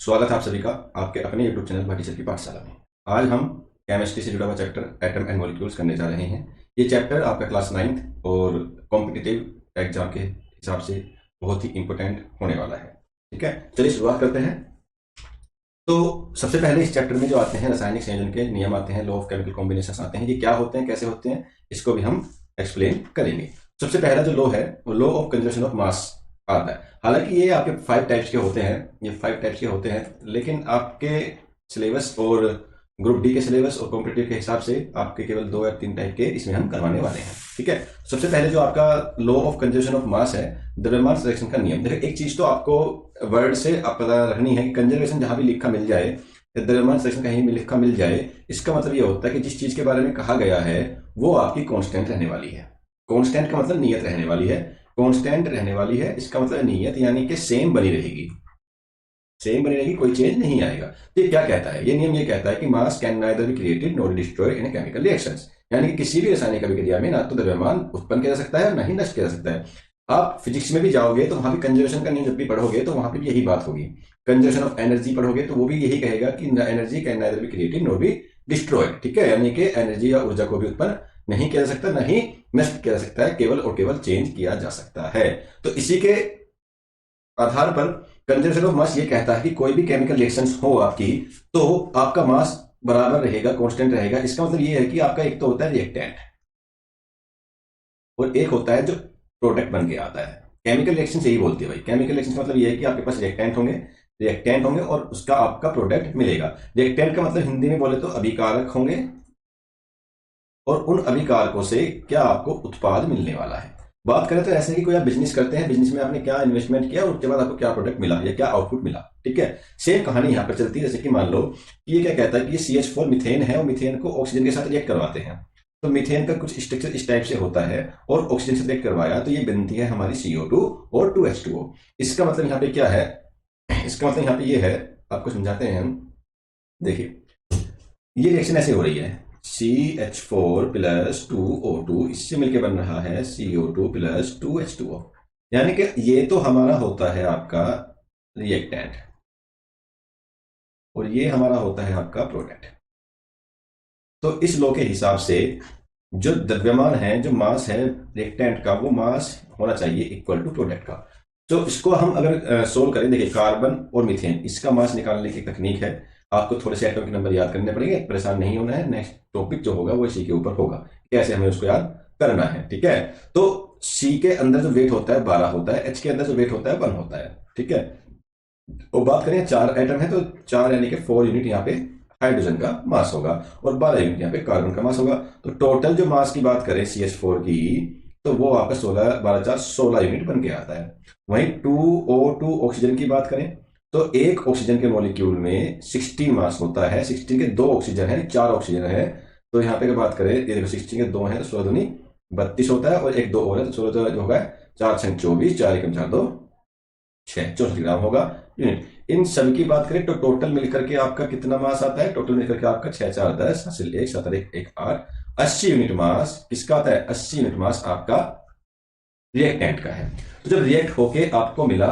स्वागत है आप सभी का आपके अपने YouTube चैनल भाटी सर की पाठशाला में। आज हम केमिस्ट्री से जुड़ा हुआ चैप्टर एटम एंड मॉलिक्यूल्स करने जा रहे हैं। ये चैप्टर आपका क्लास 9th और कॉम्पिटिटिव एग्जाम के हिसाब से बहुत ही इंपॉर्टेंट होने वाला है। ठीक है, चलिए शुरुआत करते हैं। तो सबसे पहले इस चैप्टर में जो आते हैं रासायनिक संयोजन के नियम आते हैं, लॉ ऑफ केमिकल कॉम्बिनेशन आते हैं। ये क्या होते हैं, कैसे होते हैं, इसको भी हम एक्सप्लेन करेंगे। सबसे पहला जो लॉ है वो law of conservation of mass आता है। हालांकि ये आपके 5 टाइप्स के होते हैं, ये 5 टाइप्स के होते हैं, लेकिन आपके सिलेबस और ग्रुप डी के सिलेबस और कॉम्पिटिटिव के हिसाब से आपके केवल 2 या 3 टाइप के इसमें हम करवाने वाले हैं। ठीक है, सबसे पहले जो आपका law of conservation of mass है, द्रव्यमान संरक्षण का नियम। देखिए, एक चीज तो आपको वर्ड से आप पता रखनी है कि कंजर्वेशन जहां भी लिखा मिल जाए, द्रव्यमान संरक्षण कहीं भी लिखा मिल जाए, इसका मतलब ये होता है कि जिस चीज के बारे में कहा गया है वो आपकी कांस्टेंट रहने वाली है। कांस्टेंट का मतलब नियत रहने वाली है, कांस्टेंट रहने वाली है, इसका मतलब नियत यानी कि सेम बनी रहेगी, सेम बनी रहेगी, कोई चेंज नहीं आएगा। तो ये क्या कहता है, ये नियम ये कहता है कि मास can neither be created nor destroyed in chemical reactions. यानी कि किसी भी रासायनिक अभिक्रिया में ना तो द्रव्यमान उत्पन्न किया जा सकता है ना ही नष्ट किया जा सकता है। आप फिजिक्स में भी जाओगे तो वहां भी कंजर्वेशन का नियम जब भी पढ़ोगे तो वहां पे भी यही बात होगी। कंजर्वेशन ऑफ एनर्जी पढ़ोगे तो वो भी यही कहेगा कि energy can neither be created nor be destroyed. ठीक है, यानी कि एनर्जी या ऊर्जा को भी उत्पन्न नहीं किया जा सकता, ना ही नष्ट किया जा सकता है, केवल और केवल चेंज किया जा सकता है। तो इसी के आधार पर कंजर्वेशन ऑफ मास ये कहता है कि कोई भी केमिकल रिएक्शंस हो आपकी तो आपका मास बराबर रहेगा, कांस्टेंट रहेगा। इसका मतलब ये है कि आपका एक तो होता है रिएक्टेंट और एक होता है जो प्रोडक्ट बन के आता है। केमिकल रिएक्शन यही बोलती है भाई, केमिकल रिएक्शन का मतलब ये है कि आपके पास रिएक्टेंट होंगे और उसका आपका प्रोडक्ट मिलेगा। रिएक्टेंट का मतलब हिंदी में बोले तो अभिकारक होंगे और उन अभिकारकों से क्या आपको उत्पाद मिलने वाला है। बात करें तो ऐसे कि कोई आप बिजनेस करते हैं, बिजनेस में आपने क्या इन्वेस्टमेंट किया और उसके बाद आपको क्या प्रोडक्ट मिला या क्या आउटपुट मिला। ठीक है, सेम कहानी यहाँ पर चलती है। जैसे कि मान लो कि ये क्या कहता है कि ये CH4 मीथेन है और मीथेन को ऑक्सीजन के साथ रिएक्ट करवाते हैं। तो मीथेन का कुछ स्ट्रक्चर इस टाइप से होता है और ऑक्सीजन से रिएक्ट करवाया तो ये बनती है हमारी CO2 और 2H2O। इसका मतलब यहाँ पे क्या है, इसका मतलब यहाँ पे ये है, आपको समझाते हैं हम। देखिए, ये रिएक्शन ऐसे हो रही है, CH4 प्लस 2O2 इससे मिलकर बन रहा है CO2 प्लस 2H2O। यानी कि ये तो हमारा होता है आपका रिएक्टेंट और ये हमारा होता है आपका प्रोडक्ट। तो इस लॉ के हिसाब से जो द्रव्यमान है, जो मास है रिएक्टेंट का, वो मास होना चाहिए इक्वल टू प्रोडक्ट का। तो इसको हम अगर सोल्व करें, देखिए कार्बन और मीथेन, इसका मास निकालने की तकनीक है। आपको थोड़े से एटम के नंबर याद करने पड़ेंगे, परेशान नहीं होना है। नेक्स्ट टॉपिक जो होगा वो इसी के ऊपर होगा, कैसे हमें उसको याद करना है। ठीक है, तो C के अंदर जो वेट होता है 12 होता है, H के अंदर जो वेट होता है 1 होता है। ठीक है, और बात करें 4 एटम है तो 4 यानी कि 4 यूनिट यहाँ पे हाइड्रोजन का मास होगा और 12 यूनिट यहाँ पे कार्बन का मास होगा। तो टोटल जो मास की बात करें CH4 की, तो वो आपका 16 12 4 16 यूनिट बन के आता है। वहीं 2O2 ऑक्सीजन की बात करें तो एक ऑक्सीजन के मॉलिक्यूल में 16 मास होता है। 16 के 2 ऑक्सीजन है, 4 ऑक्सीजन है। तो यहाँ पे अगर बात करें, ये देखो 16 के 2 है तो 16 दूनी 32 होता है और एक 2 और है तो 16 जो होगा 4 6 24, 4 1 4 2 6, 64 ग्राम होगा यूनिट। इन सभी की बात करें तो टोटल मिलकर के आपका कितना मास आता है, टोटल मिलकर के आपका 6 4 10 हासिल 1 7 1 1 8 80 यूनिट मास किसका आता है, 80 यूनिट मास आपका रिएक्टेंट का है। तो जब रिएक्ट होके आपको मिला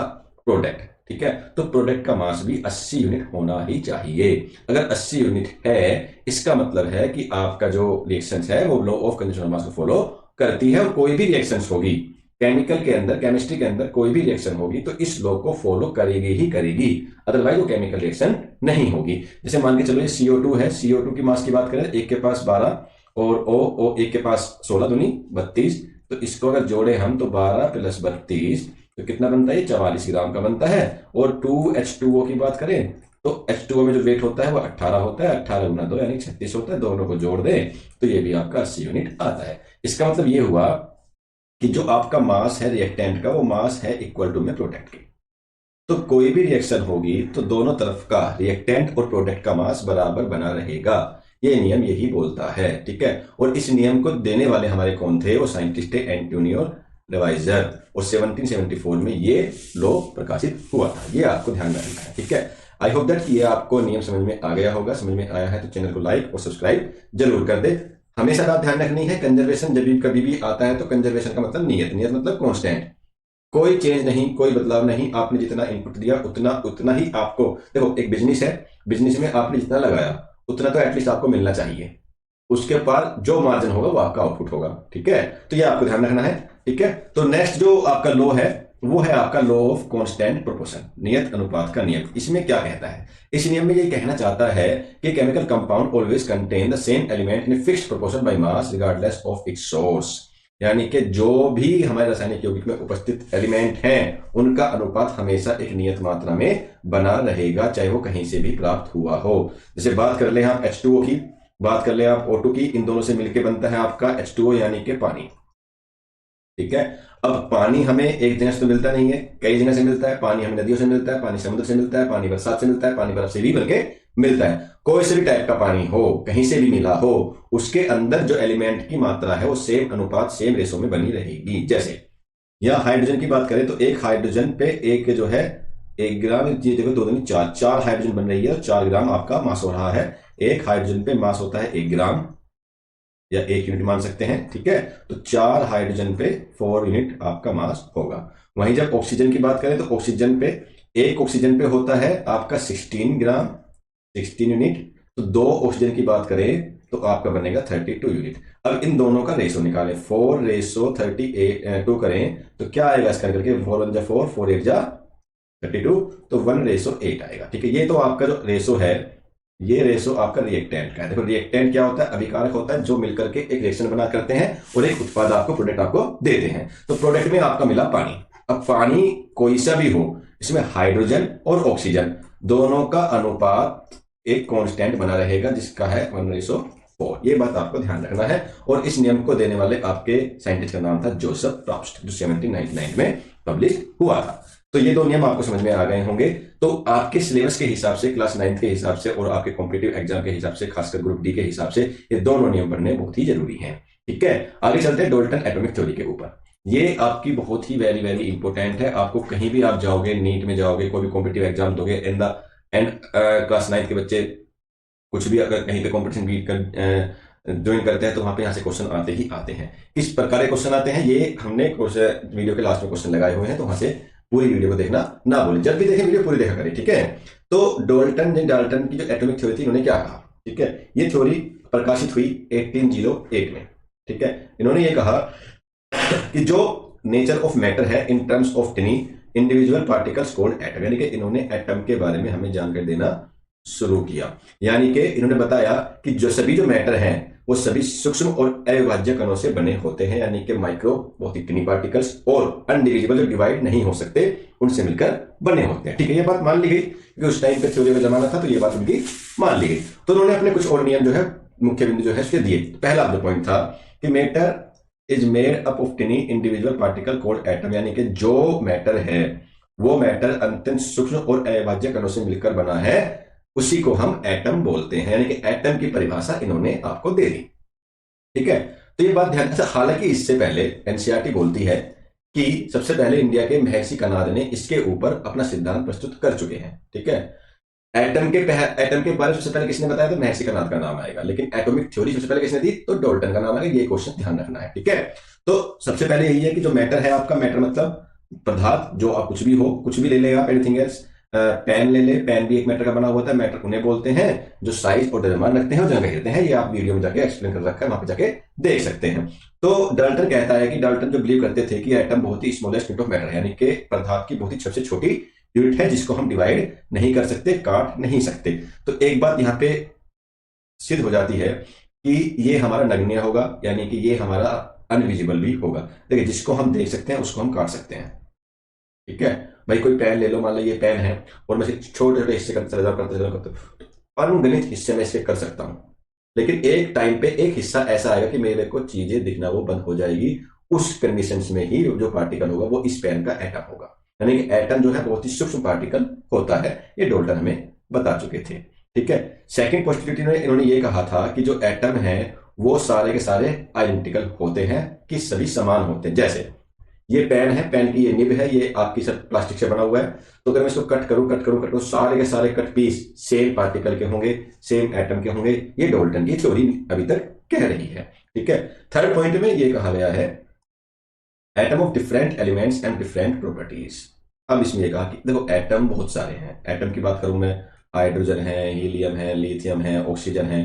प्रोडक्ट, ठीक है, तो प्रोडक्ट का मास भी 80 यूनिट होना ही चाहिए। अगर 80 यूनिट है, इसका मतलब है कि आपका जो रिएक्शन है वो law of conservation of mass को फॉलो करती है और कोई भी रिएक्शन होगी केमिकल के अंदर, केमिस्ट्री के अंदर कोई भी रिएक्शन होगी तो इस लॉ को फॉलो करेगी ही करेगी, अदरवाइज वो केमिकल रिएक्शन नहीं होगी। जैसे मान के चलो ये CO2 है, CO2 की मास की बात करें, एक के पास 12 और O एक के पास 16 दूनी 32। तो इसको अगर जोड़े हम तो 12 प्लस 32 तो कितना बनता है, 44 ग्राम का बनता है। और 2H2O की बात करें तो H2O में जो वेट होता है वो 18 होता है, 18 गुना 2 यानी 36 होता है। दोनों को जोड़ दें तो ये भी आपका 80 यूनिट आता है। इसका मतलब ये हुआ कि जो आपका मास है रिएक्टेंट का वो मास है इक्वल टू में प्रोडक्ट के। तो कोई भी रिएक्शन होगी तो दोनों तरफ का रिएक्टेंट और प्रोडक्ट का मास बराबर बना रहेगा। ये नियम यही बोलता है। ठीक है, और इस नियम को देने वाले हमारे कौन थे, वो साइंटिस्ट थे एंटोनियो लेवाइजर, और 1774 में ये लॉ प्रकाशित हुआ था। ये आपको ध्यान में रखना है। ठीक है, आई होप दैट ये आपको नियम समझ में आ गया होगा। समझ में आया है तो चैनल को लाइक और सब्सक्राइब जरूर कर दे। हमेशा बात ध्यान रखनी है, कंजर्वेशन जब भी कभी भी आता है तो कंजर्वेशन का मतलब नियत, नियत मतलब कांस्टेंट। कोई चेंज नहीं, कोई बदलाव नहीं, आपने जितना इनपुट दिया उतना उतना ही आपको, देखो एक बिजनेस है, बिजनेस में आपने जितना लगाया उतना तो एटलीस्ट आपको मिलना चाहिए, उसके बाद जो मार्जिन होगा वो आपका आउटपुट होगा। ठीक है, तो ये आपको ध्यान रखना है। ठीक है, तो नेक्स्ट जो आपका लॉ है वो है आपका लॉ ऑफ कांस्टेंट प्रोपोर्शन, नियत अनुपात का नियम। इसमें क्या कहता है, इस नियम में ये कहना चाहता है कि chemical compound always contain the same element in fixed proportion by mass regardless of its source. यानी कि जो भी हमारे रासायनिक यौगिक में उपस्थित एलिमेंट हैं उनका अनुपात हमेशा एक नियत मात्रा में बना रहेगा, चाहे वो कहीं से भी प्राप्त हुआ हो। जैसे बात कर ले आप H2O की, बात कर ले आप O2 की, इन दोनों से मिलकर बनता है आपका H2O यानी कि पानी। ठीक है, अब पानी हमें एक जगह से तो मिलता नहीं है, कई जगह से मिलता है। पानी हमें नदियों से मिलता है, पानी समुद्र से मिलता है, पानी बरसात से मिलता है, पानी बर्फ से भी बल्कि मिलता है। कोई से भी टाइप का पानी हो, कहीं से भी मिला हो, उसके अंदर जो एलिमेंट की मात्रा है वो सेम अनुपात सेम रेशो में बनी रहेगी। जैसे या हाइड्रोजन की बात करें तो एक हाइड्रोजन पे एक जो है 1 ग्राम, ये देखो 2 दूनी 4, 4 हाइड्रोजन बन रही है और 4 ग्राम आपका मास हो रहा है। एक हाइड्रोजन पे मास होता है 1 ग्राम या 1 यूनिट मान सकते हैं। ठीक है, तो 4 हाइड्रोजन पे 4 यूनिट आपका मास होगा। वहीं जब ऑक्सीजन की बात करें तो ऑक्सीजन पे एक ऑक्सीजन पे होता है आपका 16 ग्राम 16 यूनिट, तो 2 ऑक्सीजन की बात करें तो आपका बनेगा 32 यूनिट। अब इन दोनों का रेशो निकालें, 4:32 करें तो क्या आएगा इसका करके, 4 1 जा 4, 4 1 जा 32, तो 1:8 आएगा। ठीक है, ये तो आपका जो रेशो है ये रेशो आपका रिएक्टेंट का है। देखो रिएक्टेंट क्या होता है, अभिकारक होता है जो मिलकर के एक रिएक्शन बना करते हैं और एक उत्पाद आपको, प्रोडक्ट आपको देते हैं। तो प्रोडक्ट में आपका मिला पानी। अब पानी कोई सा भी हो, इसमें हाइड्रोजन और ऑक्सीजन दोनों का अनुपात एक कांस्टेंट बना रहेगा जिसका है 1:4। ये बात आपको ध्यान रखना है। और इस नियम को देने वाले आपके साइंटिस्ट का नाम था जोसेफ प्रॉस्ट, जो 1799 में पब्लिश हुआ था। तो ये 2 नियम आपको समझ में आ गए होंगे। तो आपके सिलेबस के हिसाब से, क्लास 9 के हिसाब से और आपके कॉम्पिटिटिव एग्जाम के हिसाब से, खासकर ग्रुप डी के हिसाब से ये दोनों नियम पढ़ने बहुत ही जरूरी हैं। ठीक है, आगे चलते हैं डाल्टन एटॉमिक थ्योरी के ऊपर। ये आपकी बहुत ही वेरी वेरी इंपॉर्टेंट है। आपको कहीं भी आप जाओगे, नीट में जाओगे, कोई भी कॉम्पिटिटिव एग्जाम दोगे, इन द एंड क्लास 9 के बच्चे कुछ भी अगर कहीं पे कॉम्पिटिशन बीट कर ज्वाइन करते हैं तो वहां पे यहाँ से क्वेश्चन आते ही आते हैं। किस प्रकार के क्वेश्चन आते हैं ये हमने वीडियो के लास्ट में क्वेश्चन लगाए हुए हैं, तो वहां से पूरी वीडियो को देखना ना भूलें। जब भी देखें वीडियो पूरी देखा करें। ठीक है, तो डाल्टन की जो एटॉमिक थ्योरी थी उन्होंने क्या कहा। ठीक है, ये थ्योरी प्रकाशित हुई 1808 में। ठीक है, इन्होंने ये कहा कि जो नेचर ऑफ मैटर है in terms of any individual particles called atom, यानी कि इन्होंने एटम के बारे में हमें जानकारी देना शुरू किया। यानी कि इन्होंने बताया कि जो सभी जो मैटर हैं वो सभी सूक्ष्म और अविभाज्य कणों से बने होते हैं, यानी कि माइक्रो बहुत ही टिनी पार्टिकल्स और अनडिविजिबल जो डिवाइड नहीं हो सकते उनसे मिलकर बने होते हैं। ठीक है, ये बात मान ली गई क्योंकि उस टाइम पे थ्योरी का जमाना था, तो ये बात उनकी मान ली गई। तो उन्होंने अपने कुछ और नियम जो है, मुख्य बिंदु जो है उसके दिए। पहला जो पॉइंट था कि matter is made up of टिनी individual particle called atom, यानी कि जो मैटर है वो मैटर अत्यंत सूक्ष्म और अविभाज्य कणों से मिलकर बना है, उसी को हम एटम बोलते हैं। यानी कि एटम की परिभाषा इन्होंने आपको दे दी। ठीक है, तो ये बात ध्यान से, हालांकि इससे पहले एनसीईआरटी बोलती है कि सबसे पहले इंडिया के महर्षि कनाद ने इसके ऊपर अपना सिद्धांत प्रस्तुत कर चुके हैं। ठीक है, एटम के बारे में सबसे पहले किसने बताया तो महर्षि कनाद का नाम आएगा, लेकिन एटॉमिक थ्योरी सबसे पहले किसने दी तो डाल्टन का नाम आएगा। ये क्वेश्चन ध्यान रखना है। ठीक है, तो सबसे पहले यही है कि जो मैटर है आपका, मैटर मतलब पदार्थ, जो आप कुछ भी हो, कुछ भी ले लेगा आप, एनीथिंग एल्स। पेन ले ले, पेन भी एक मैटर का बना हुआ था। मैटर उन्हें बोलते हैं जो साइज और द्रव्यमान रखते हैं और जगह घेरते हैं। ये आप वीडियो में जाके एक्सप्लेन कर रखा है, वहां पे जाके देख सकते हैं। तो डाल्टन कहता है कि डाल्टन जो बिलीव करते थे कि एटम बहुत ही स्मॉलेस्ट यूनिट ऑफ मैटर है, यानी कि पदार्थ की बहुत ही सबसे छोटी यूनिट है जिसको हम डिवाइड नहीं कर सकते, काट नहीं सकते। तो एक बात यहाँ पे सिद्ध हो जाती है कि ये हमारा नगण्य होगा, यानी कि ये हमारा अनविजिबल भी होगा। देखिए, जिसको हम देख सकते हैं उसको हम काट सकते हैं। ठीक है भाई, कोई पेन ले लो, मान लो ये पेन है और मैं छोटे छोटे हिस्से करते अनगिनत हिस्से में इसे कर सकता हूं, लेकिन एक टाइम पे एक हिस्सा ऐसा आएगा कि मेरे को चीजें दिखना वो बंद हो जाएगी। उस कंडीशन में ही जो पार्टिकल होगा वो इस पेन का एटम होगा। यानी कि एटम जो है बहुत ही सूक्ष्म पार्टिकल होता है, ये डाल्टन हमें बता चुके थे। ठीक है, सेकंड पॉस्टुलेट में इन्होंने ये कहा था कि जो एटम है वो सारे के सारे आइडेंटिकल होते हैं, कि सभी समान होते हैं। जैसे ये पेन है, पेन की ये निब है, ये आपकी सब प्लास्टिक से बना हुआ है, तो अगर मैं इसको कट करूं सारे के सारे कट पीस सेम पार्टिकल के होंगे, सेम एटम के होंगे। ये डाल्टन की थ्योरी अभी तक कह रही है। ठीक है, थर्ड पॉइंट में ये कहा गया है atom of different elements and different properties. अब इसमें ये कहा कि देखो एटम बहुत सारे हैं, एटम की बात करूं मैं, हाइड्रोजन है, हीलियम है, लिथियम है, ऑक्सीजन है,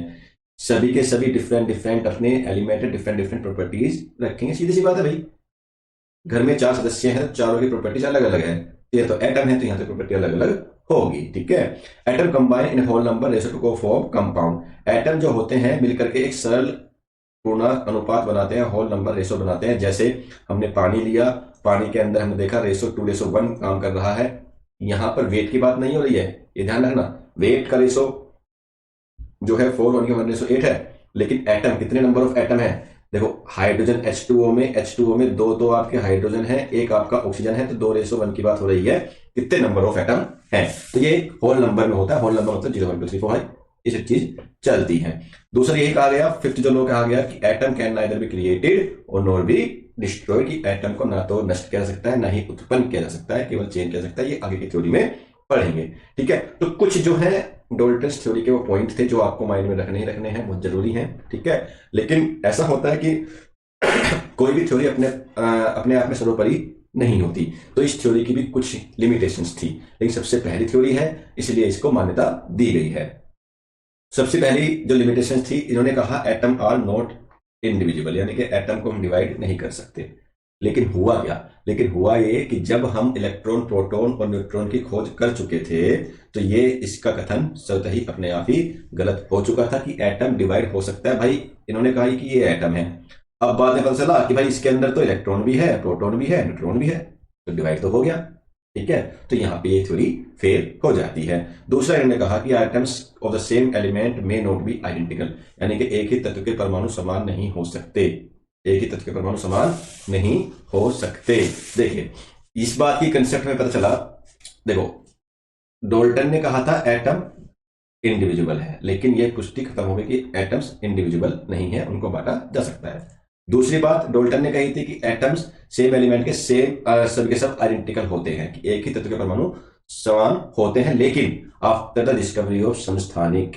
सभी के सभी डिफरेंट डिफरेंट अपने एलिमेंट डिफरेंट डिफरेंट प्रॉपर्टीज रखेंगे। सीधी सी बात है भाई, घर में 4 सदस्य हैं तो चारों की प्रॉपर्टीज अलग अलग है। ये तो एटम है तो यहाँ तो प्रॉपर्टी अलग अलग होगी, ठीक है। Atom combine in whole number ratio to form compound. Atom जो होते हैं मिलकर के एक सरल पूर्णांक अनुपात बनाते हैं, होल नंबर रेशो बनाते हैं। जैसे हमने पानी लिया, पानी के अंदर हमने देखा रेशो 2:1 काम कर रहा है। यहां पर वेट की बात नहीं हो रही है, ये ध्यान रखना। वेट का रेशो जो है 4:1 है, लेकिन एटम कितने नंबर ऑफ एटम है? देखो हाइड्रोजन H2O में 2 तो आपके हाइड्रोजन है, एक आपका ऑक्सीजन है, तो 2:1 की बात हो रही है। कितने नंबर ऑफ एटम है? तो ये होल नंबर में होता है। होल नंबर मतलब 0 1 2 3 4 5 ये सब चीज चलती है। दूसरा यही कहा गया, फिफ्थ जो लोग कहा गया कि atom can neither be created और नॉर बी डिस्ट्रॉयड, कि एटम को ना तो नष्ट किया जा सकता है ना ही उत्पन्न किया जा सकता है, केवल चेंज किया जा सकता है। ये आगे की थ्योरी में पढ़ेंगे, ठीक है। तो कुछ जो है डाल्टन्स थ्योरी के वो पॉइंट थे जो आपको माइंड में रखने ही रखने हैं, बहुत जरूरी हैं, ठीक है। लेकिन ऐसा होता है कि कोई भी थ्योरी अपने आप में सर्वोपरि नहीं होती, तो इस थ्योरी की भी कुछ लिमिटेशंस थी, लेकिन सबसे पहली थ्योरी है इसलिए इसको मान्यता दी गई है। सबसे पहली जो लिमिटेशन थी, इन्होंने कहा एटम आर नॉट इंडिविजुअल, यानी कि एटम को हम डिवाइड नहीं कर सकते। लेकिन हुआ क्या? लेकिन हुआ ये कि जब हम इलेक्ट्रॉन, प्रोटॉन और न्यूट्रॉन की खोज कर चुके थे, तो ये इसका कथन स्वतः ही अपने आप ही गलत हो चुका था कि एटम डिवाइड हो सकता है। भाई इन्होंने कहा कि ये एटम है, अब बाद में पता चला कि भाई इसके अंदर तो इलेक्ट्रॉन भी है, प्रोटॉन भी है, न्यूट्रॉन भी है, तो डिवाइड तो हो गया, ठीक है। तो यहां पे ये थ्योरी फेल हो जाती है। दूसरा इन्होंने कहा कि items of the same element may not be identical, यानी कि एक ही तत्व के परमाणु समान नहीं हो सकते, एक ही तत्व के परमाणु समान नहीं हो सकते। देखिए इस बात की कंसेप्ट में पता चला, देखो डाल्टन ने कहा था एटम इंडिविजुअल है, लेकिन यह पुष्टि खत्म हो गई कि एटम्स इंडिविजुअल नहीं है, उनको बांटा जा सकता है। दूसरी बात डाल्टन ने कही थी कि एटम्स सेम एलिमेंट के सेम सब के सब आइडेंटिकल होते हैं, कि एक ही तत्व के परमाणु समान होते हैं, लेकिन आफ्टर द डिस्कवरी ऑफ समस्थानिक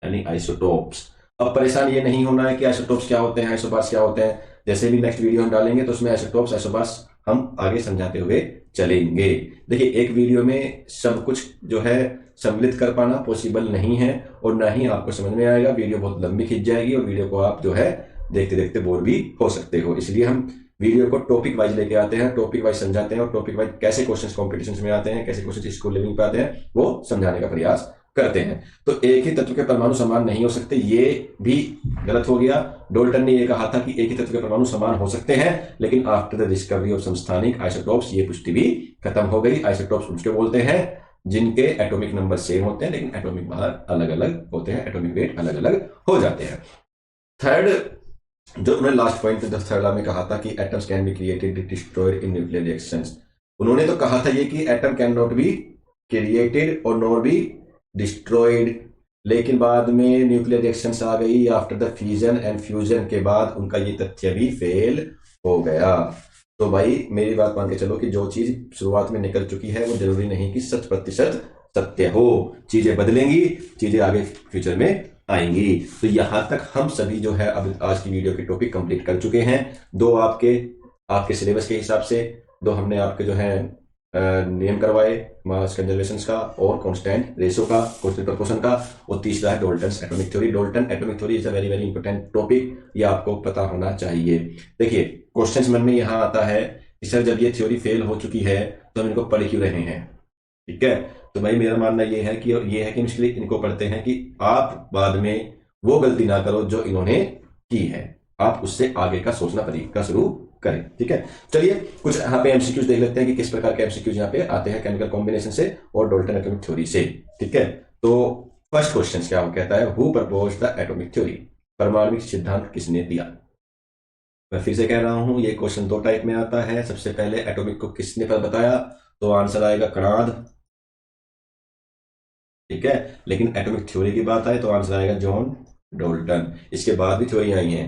यानी आइसोटोप्स। अब परेशान ये नहीं होना है कि आइसोटोप्स क्या होते हैं, आइसोबार्स क्या होते हैं। जैसे भी नेक्स्ट वीडियो हम डालेंगे तो उसमें आइसोटोप्स, आइसोबार्स हम आगे समझाते हुए चलेंगे। देखिए एक वीडियो में सब कुछ जो है सम्मिलित कर पाना पॉसिबल नहीं है, और ना ही आपको समझ में आएगा, वीडियो बहुत लंबी खिंच जाएगी और वीडियो को आप जो है देखते देखते बोर भी हो सकते हो। इसलिए हम वीडियो को टॉपिक वाइज लेके आते हैं, टॉपिक वाइज समझाते हैं, और टॉपिक वाइज कैसे क्वेश्चंस कॉम्पिटिशन्स में आते हैं, कैसे क्वेश्चंस स्कूल लेवल पे आते हैं, वो समझाने का प्रयास करते हैं। तो एक ही तत्व के परमाणु समान नहीं हो सकते, ये भी गलत हो गया। डाल्टन ने यह कहा था कि एक ही तत्व के परमाणु समान हो सकते हैं, लेकिन आफ्टर द डिस्कवरी ऑफ समस्थानिक आइसोटोप्स ये पुष्टि भी खत्म हो गई। आइसोटोप्स उसके बोलते हैं जिनके एटॉमिक नंबर सेम होते हैं, लेकिन एटॉमिक मास अलग अलग होते हैं, एटॉमिक वेट अलग अलग हो जाते हैं। थर्ड जो उन्होंने लास्ट पॉइंट थर्ड में कहा था कि atoms can be created destroyed in nuclear reactions, उन्होंने तो कहा था ये कि atom can not B created और नॉट बी डिस्ट्रॉयड, लेकिन बाद में न्यूक्लियर रिएक्शंस आ गई after the fusion and fusion के बाद उनका ये तथ्य भी फेल हो गया। तो भाई मेरी बात मान के चलो कि जो चीज शुरुआत में निकल चुकी है वो जरूरी नहीं कि 100% सत्य हो, चीजें बदलेंगी, चीजें आगे फ्यूचर में आएंगी। तो यहां तक हम सभी जो है अब आज की वीडियो के टॉपिक कंप्लीट कर चुके हैं। दो आपके सिलेबस के हिसाब से, दो हमने आपके जो है नियम करवाए, मास कंजर्वेशन का और कांस्टेंट रेशो का, कांस्टेंट प्रोपोर्शन का, और तीसरा है Dalton's atomic theory. Dalton atomic theory is a very very important topic, ये आपको पता होना चाहिए। देखिए क्वेश्चंस मन में यहां आता है कि सर जब ये थ्योरी फेल हो चुकी है तो हम इनको पढ़ क्यों रहे हैं, ठीक है। तो भाई मेरा मानना ये है कि इसलिए इनको पढ़ते हैं कि आप बाद में वो गलती ना करो जो इन्होंने की है, आप उससे आगे का सोचना तरीका शुरू करें, ठीक है। चलिए कुछ यहाँ पे एमसीक्यूज देख लेते हैं कि किस प्रकार के एमसीक्यूज यहाँ पे आते हैं केमिकल कॉम्बिनेशन से और डाल्टन एटॉमिक थ्योरी से, ठीक है। तो फर्स्ट क्वेश्चन क्या कहता है, who propose the atomic theory, परमाणविक सिद्धांत किसने दिया। मैं फिर से कह रहा हूं ये क्वेश्चन दो टाइप में आता है। सबसे पहले एटॉमिक को किसने बताया, तो आंसर आएगा कणाद, ठीक है। लेकिन एटॉमिक थ्योरी की बात आए तो आंसर आएगा जॉन डाल्टन। इसके बाद भी थ्योरी आई है,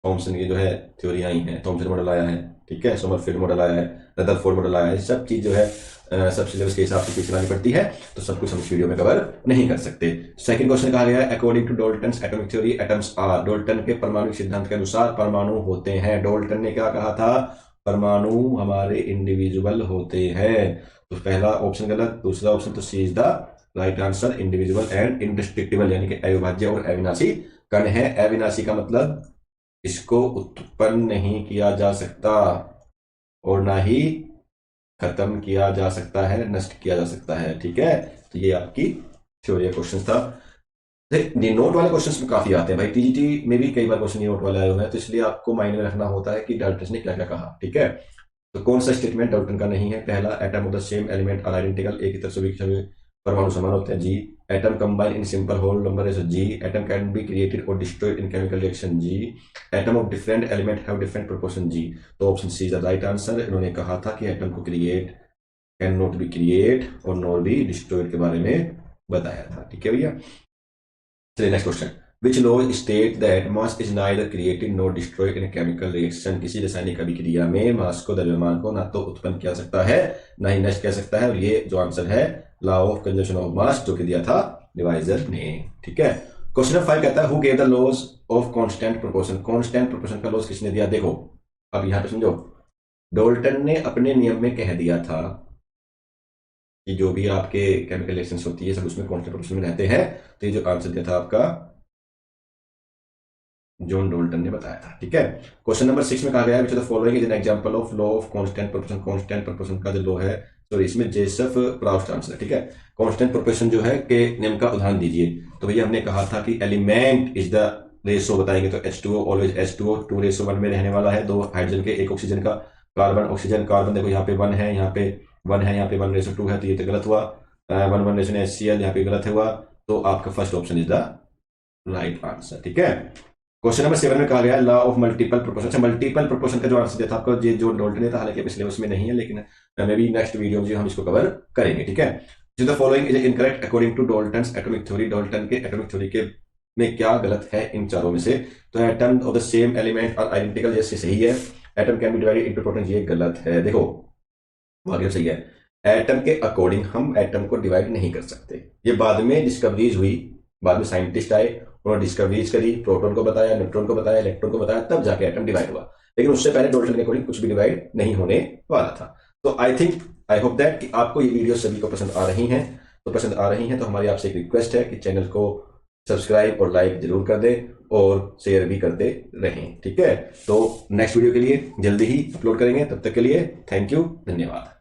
थॉमसन की जो है थ्योरी आई है, थॉमसन मॉडल आया है, ठीक है, सोमरफेल्ड मॉडल आया है, रदरफोर्ड मॉडल आया है। सब चीज जो है सब सिलेबस के हिसाब से चलानी पड़ती है, तो सब कुछ हम इस वीडियो में कवर नहीं कर सकते। सेकंड क्वेश्चन कहा गया है according to Dalton's atomic theory atoms are, Dalton के परमाणु सिद्धांत के अनुसार परमाणु होते हैं। डाल्टन ने क्या कहा था, परमाणु हमारे इंडिविजुअल होते हैं। तो पहला ऑप्शन गलत, दूसरा ऑप्शन तो C is the right answer, individual and indestructible, यानी कि अविभाज्य और अविनाशी कण है। अविनाशी का मतलब इसको उत्पन्न नहीं किया जा सकता और ना ही खत्म किया जा सकता है, नष्ट किया जा सकता है। ठीक है, तो ये आपकी थ्योरी क्वेश्चन था। ये नोट वाले क्वेश्चंस में काफी आते हैं भाई, टीजीटी में भी कई बार क्वेश्चन नोट वाले आए हुए हैं, तो इसलिए आपको माइंड में रखना होता है कि डाल्टन ने क्या क्या कहा। ठीक है, तो कौन सा स्टेटमेंट डाल्टन का नहीं है? पहला, atom of the same element are identical, एक ही तरह से परमाणु समान होते हैं, जी। Atom combine in simple whole number, जी। एटम कैन बी क्रिएटेड और डिस्ट्रॉयड इन केमिकल रिएक्शन, जी। Atom of different element have different proportion, जी। तो option C is the right answer. इन्होंने कहा था कि एटम को create can not be create और नॉट बी डिस्ट्रॉयड के बारे में बताया था। ठीक है भैया, चलिए next question. Which law state that mass is neither created not destroyed in chemical reaction, किसी रासायनिक अभिक्रिया में मास को, द्रव्यमान को ना तो उत्पन्न किया सकता है ना ही नष्ट किया सकता है। और ये जो आंसर है law of conservation of mass, जो कि दिया था डिवाइजर ने। ठीक है, क्वेश्चन नंबर 5 कहता है who gave the laws of constant proportion, constant proportion का लॉज किसने दिया? देखो अब यहां पे समझो, डाल्टन ने अपने नियम में कह दिया था कि जो भी आपके केमिकल रिएक्शंस होती है सब उसमें कांस्टेंट प्रोपोर्शन में रहते हैं। तो ये जो आंसर दिया था आपका जॉन डाल्टन ने बताया था। ठीक है, क्वेश्चन नंबर 6 में कहा गया है which of the following is an example of law of constant proportion, constant proportion का जो लॉ है, सॉरी इसमें जेसफ प्राउस्ट आंसर है। ठीक है, कांस्टेंट प्रोपोर्शन जो है के नियम का उदाहरण दीजिए। तो भैया हमने कहा था कि एलिमेंट इज द रेशो बताएंगे, तो H2O ऑलवेज H2O 2:1 में रहने वाला है, दो हाइड्रोजन के एक ऑक्सीजन का, कार्बन ऑक्सीजन कार्बन, देखो यहाँ पे 1 है, यहाँ पे 1 है, यहाँ पे 1:2 है, तो ये तो गलत हुआ। 1:1:HCl यहाँ पे गलत हुआ, तो आपका first option is the right answer. ठीक है, क्वेश्चन नंबर 7 में कहा गया लॉ ऑफ मल्टीपल प्रोपोर्शन। अच्छा, मल्टीपल प्रोपोर्शन का जो आंसर दिया था आपका ये जो डाल्टन ने था, हालांकि पिछले उसमें नहीं है, लेकिन मे बी नेक्स्ट वीडियो में हम इसको कवर करेंगे। ठीक है, जो the following is incorrect according to Dalton's atomic theory, Dalton के एटॉमिक थ्योरी के में क्या गलत है इन चारों में से? तो atom of the same element are identical, जैसे सही है। Atom can be divided into proton, ये गलत है। देखो आगे सही है, एटम के अकॉर्डिंग हम एटम को डिवाइड नहीं कर सकते। ये बाद में डिस्कवरीज हुई, बाद में साइंटिस्ट आए, उन्होंने डिस्कवरीज करी, प्रोटॉन को बताया, न्यूट्रॉन को बताया, इलेक्ट्रॉन को बताया, तब जाके एटम डिवाइड हुआ। लेकिन उससे पहले डाल्टन के अकॉर्डिंग कुछ भी डिवाइड नहीं होने वाला था। तो आई होप दैट कि आपको ये वीडियो सभी को पसंद आ रही हैं। तो पसंद आ रही हैं तो हमारी आपसे एक रिक्वेस्ट है कि चैनल को सब्सक्राइब और लाइक जरूर कर दें और शेयर भी करते रहें। ठीक है, तो नेक्स्ट वीडियो के लिए जल्दी ही अपलोड करेंगे, तब तक के लिए थैंक यू, धन्यवाद।